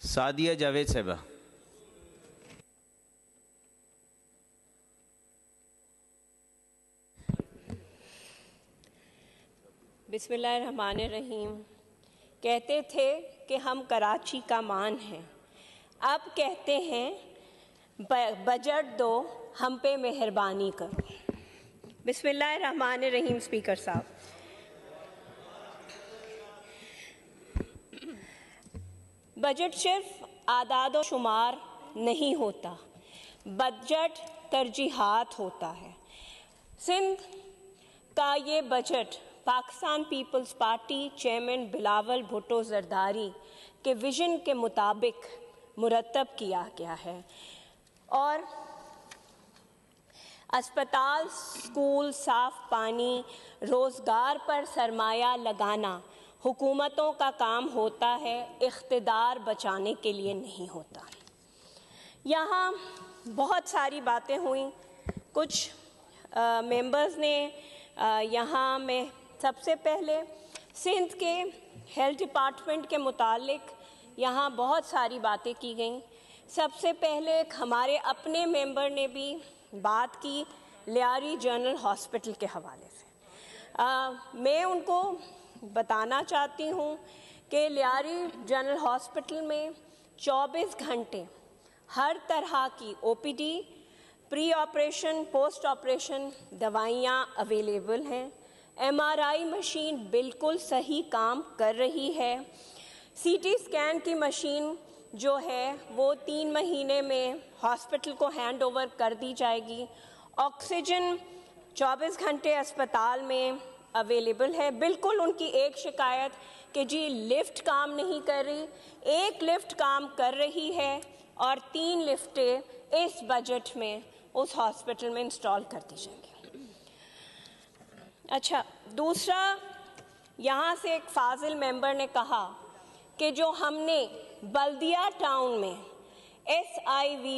सादिया जावेद साहबा। बिस्मिल्लाहिर्रहमानिर्रहीम। कहते थे कि हम कराची का मान हैं, अब कहते हैं बजट दो, हम पे मेहरबानी करो। बिस्मिल्लाहिर्रहमानिर्रहीम। स्पीकर साहब, बजट सिर्फ आदाद व शुमार नहीं होता, बजट तरजीहात होता है। सिंध का ये budget Pakistan People's Party chairman Bilawal Bhutto Zardari के विजन के मुताबिक मुरतब किया गया है और अस्पताल, स्कूल, साफ पानी, रोज़गार पर सरमाया लगाना हुकूमतों का काम होता है, इख्तिदार बचाने के लिए नहीं होता। यहाँ बहुत सारी बातें हुई, कुछ मेंबर्स ने यहाँ में सबसे पहले सिंध के हेल्थ डिपार्टमेंट के मुतालिक यहाँ बहुत सारी बातें की गईं। सबसे पहले हमारे अपने मेंबर ने भी बात की लियारी जनरल हॉस्पिटल के हवाले से। मैं उनको बताना चाहती हूँ कि लियारी जनरल हॉस्पिटल में 24 घंटे हर तरह की OPD, pre operation, post operation दवाइयाँ अवेलेबल हैं। एमआरआई मशीन बिल्कुल सही काम कर रही है। सीटी स्कैन की मशीन जो है वो 3 महीने में हॉस्पिटल को हैंड ओवर कर दी जाएगी। ऑक्सीजन 24 घंटे अस्पताल में अवेलेबल है। बिल्कुल उनकी एक शिकायत कि जी लिफ्ट काम नहीं कर रही, एक लिफ्ट काम कर रही है और 3 लिफ्टें इस बजट में उस हॉस्पिटल में इंस्टॉल कर दी जाएंगी। अच्छा, दूसरा, यहाँ से एक फाजिल मेंबर ने कहा कि जो हमने बल्दिया टाउन में SIV